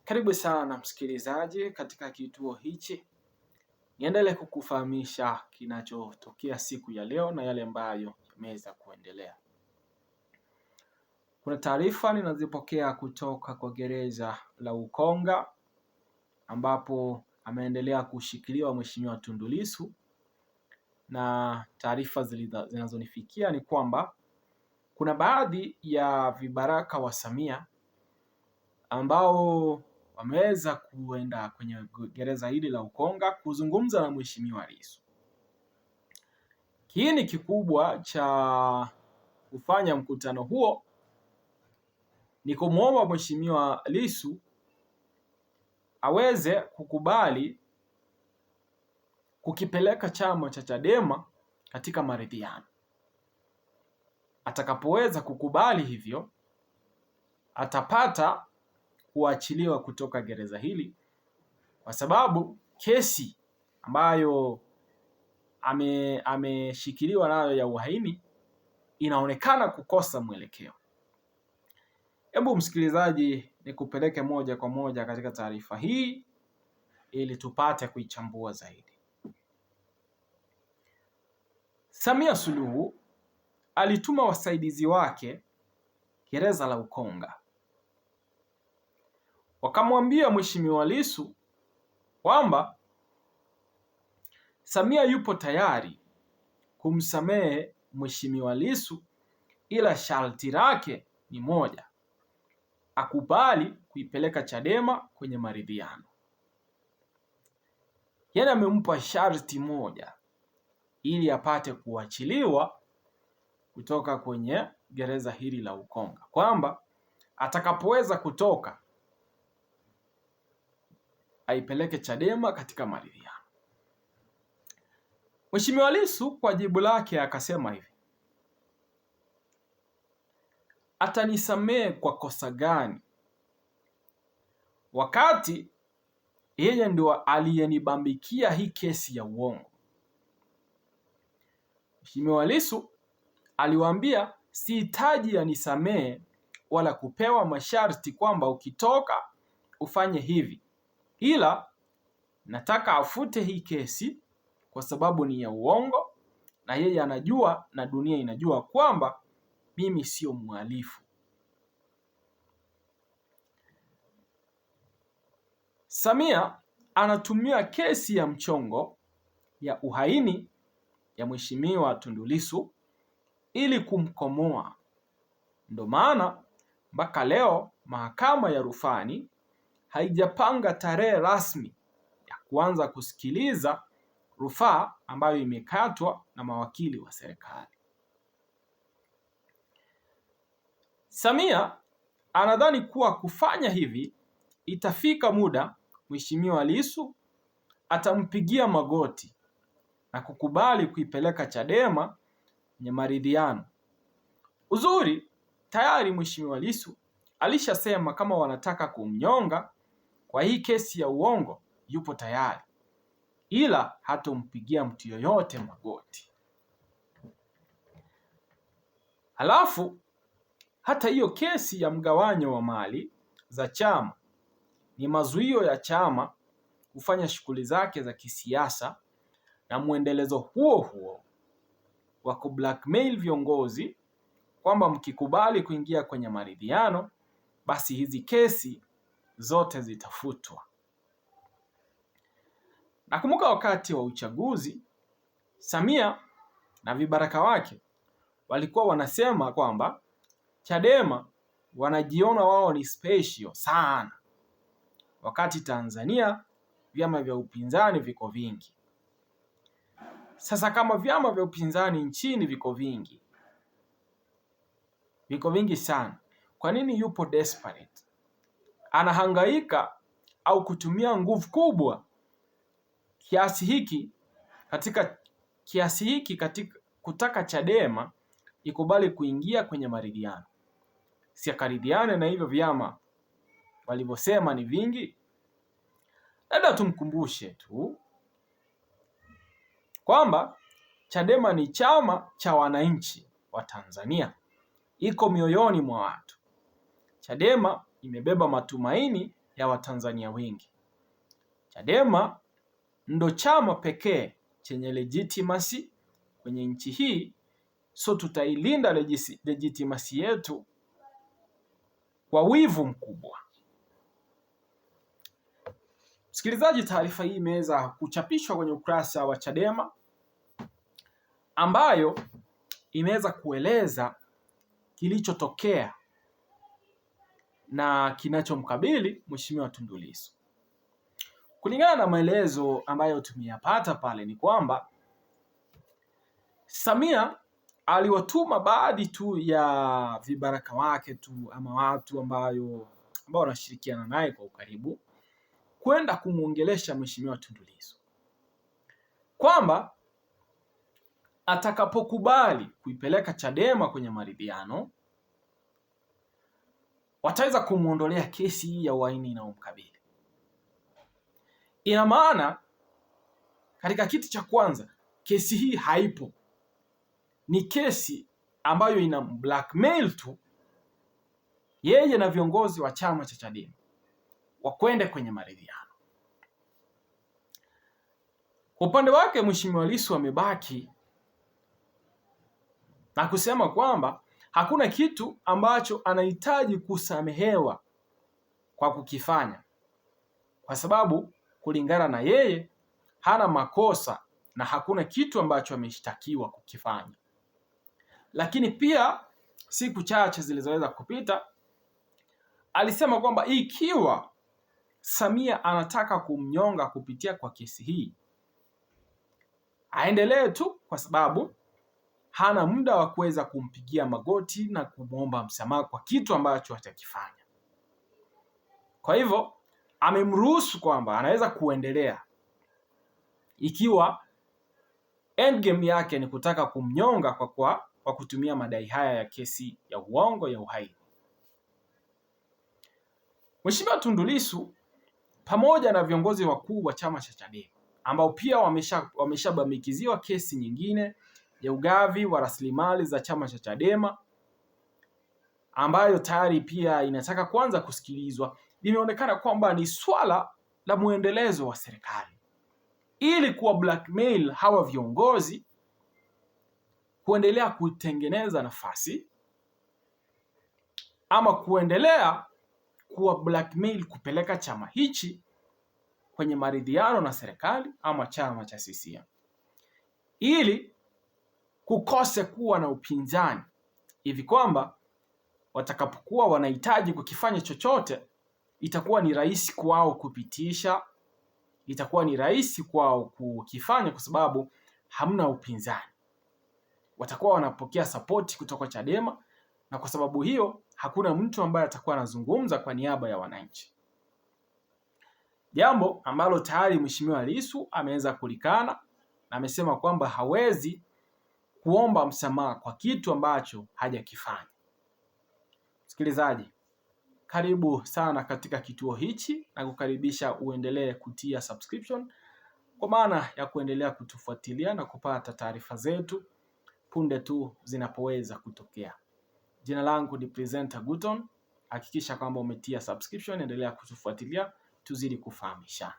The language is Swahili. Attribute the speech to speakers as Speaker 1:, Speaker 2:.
Speaker 1: Karibu sana msikilizaji katika kituo hichi. Niendelee kukufahamisha kinachotokea siku ya leo na yale ambayo yameweza kuendelea. Kuna taarifa ninazipokea kutoka kwa gereza la Ukonga ambapo ameendelea kushikiliwa Mheshimiwa Tundu Lissu, na taarifa zinazonifikia ni kwamba kuna baadhi ya vibaraka wa Samia ambao wameweza kuenda kwenye gereza hili la Ukonga kuzungumza na Mheshimiwa Lissu. Kiini kikubwa cha kufanya mkutano huo ni kumwomba Mheshimiwa Lissu aweze kukubali kukipeleka chama cha Chadema katika maridhiano. Atakapoweza kukubali hivyo, atapata kuachiliwa kutoka gereza hili, kwa sababu kesi ambayo ameshikiliwa nayo ya uhaini inaonekana kukosa mwelekeo. Hebu msikilizaji, nikupeleke moja kwa moja katika taarifa hii ili tupate kuichambua zaidi. Samia Suluhu alituma wasaidizi wake gereza la Ukonga, wakamwambia Mheshimiwa Lissu kwamba Samia yupo tayari kumsamehe Mheshimiwa Lissu, ila sharti lake ni moja: akubali kuipeleka Chadema kwenye maridhiano. Yeye amempa sharti moja ili apate kuachiliwa kutoka kwenye gereza hili la Ukonga, kwamba atakapoweza kutoka aipeleke Chadema katika maridhiano. Mheshimiwa Lissu kwa jibu lake akasema hivi: atanisamehe kwa kosa gani wakati yeye ndio aliyenibambikia hii kesi ya uongo? Mheshimiwa Lissu aliwaambia sihitaji anisamehe wala kupewa masharti kwamba ukitoka ufanye hivi, ila nataka afute hii kesi kwa sababu ni ya uongo, na yeye anajua na dunia inajua kwamba mimi sio mhalifu. Samia anatumia kesi ya mchongo ya uhaini ya Mheshimiwa Tundu Lissu ili kumkomoa. Ndio maana mpaka leo mahakama ya rufani haijapanga tarehe rasmi ya kuanza kusikiliza rufaa ambayo imekatwa na mawakili wa serikali. Samia anadhani kuwa kufanya hivi itafika muda Mheshimiwa Lissu atampigia magoti na kukubali kuipeleka Chadema kwenye maridhiano. Uzuri tayari Mheshimiwa Lissu alishasema kama wanataka kumnyonga kwa hii kesi ya uongo yupo tayari, ila hatompigia mtu yoyote magoti. Halafu hata hiyo kesi ya mgawanyo wa mali za chama ni mazuio ya chama kufanya shughuli zake za kisiasa, na muendelezo huo huo wa kublackmail viongozi kwamba mkikubali kuingia kwenye maridhiano basi hizi kesi zote zitafutwa. Nakumbuka wakati wa uchaguzi Samia na vibaraka wake walikuwa wanasema kwamba Chadema wanajiona wao ni special sana, wakati Tanzania vyama vya upinzani viko vingi. Sasa kama vyama vya upinzani nchini viko vingi sana, kwa nini yupo desperate? Anahangaika au kutumia nguvu kubwa kiasi hiki katika kutaka Chadema ikubali kuingia kwenye maridhiano. Si akaridhiane na hivyo vyama walivyosema ni vingi? Labda tumkumbushe tu kwamba Chadema ni chama cha wananchi wa Tanzania, iko mioyoni mwa watu. Chadema imebeba matumaini ya Watanzania wengi. Chadema ndo chama pekee chenye legitimacy kwenye nchi hii, so tutailinda legitimacy yetu kwa wivu mkubwa. Msikilizaji, taarifa hii imeweza kuchapishwa kwenye ukurasa wa Chadema ambayo imeweza kueleza kilichotokea na kinachomkabili Mheshimiwa Tundu Lissu. Kulingana na maelezo ambayo tumeyapata pale ni kwamba Samia aliwatuma baadhi tu ya vibaraka wake tu ama watu ambao wanashirikiana naye kwa ukaribu kwenda kumwongelesha Mheshimiwa Tundu Lissu kwamba atakapokubali kuipeleka Chadema kwenye maridhiano wataweza kumuondolea kesi hii ya uhaini inayomkabili. Ina maana katika kiti cha kwanza kesi hii haipo, ni kesi ambayo ina blackmail tu yeye na viongozi wa chama cha Chadema wakwende kwenye maridhiano. Kwa upande wake Mheshimiwa Lissu amebaki na kusema kwamba hakuna kitu ambacho anahitaji kusamehewa kwa kukifanya, kwa sababu kulingana na yeye hana makosa na hakuna kitu ambacho ameshtakiwa kukifanya. Lakini pia siku chache zilizoweza kupita alisema kwamba ikiwa Samia anataka kumnyonga kupitia kwa kesi hii aendelee tu, kwa sababu hana muda wa kuweza kumpigia magoti na kumwomba msamaha kwa kitu ambacho hatakifanya. Kwa hivyo amemruhusu kwamba anaweza kuendelea ikiwa endgame yake ni kutaka kumnyonga kwa kutumia madai haya ya kesi ya uongo ya uhaini. Mheshimiwa Tundu Lissu pamoja na viongozi wakuu wa chama cha Chadema ambao pia wameshabamikiziwa kesi nyingine ya ugavi wa rasilimali za chama cha Chadema ambayo tayari pia inataka kwanza kusikilizwa, limeonekana kwamba ni swala la muendelezo wa serikali ili kuwa blackmail hawa viongozi kuendelea kutengeneza nafasi ama kuendelea kuwa blackmail kupeleka chama hichi kwenye maridhiano na serikali ama chama cha CCM ili kukose kuwa na upinzani, hivi kwamba watakapokuwa wanahitaji kukifanya chochote itakuwa ni rahisi kwao kupitisha, itakuwa ni rahisi kwao kukifanya kwa sababu hamna upinzani. Watakuwa wanapokea support kutoka Chadema na kwa sababu hiyo hakuna mtu ambaye atakuwa anazungumza kwa niaba ya wananchi. Jambo ambalo tayari Mheshimiwa Lissu ameweza kulikana na amesema kwamba hawezi kuomba msamaha kwa kitu ambacho hajakifanya. Msikilizaji, karibu sana katika kituo hichi na kukaribisha uendelee kutia subscription kwa maana ya kuendelea kutufuatilia na kupata taarifa zetu punde tu zinapoweza kutokea. Jina langu ni Presenter Guton. Hakikisha kwamba umetia subscription, endelea kutufuatilia tuzidi kufahamishana.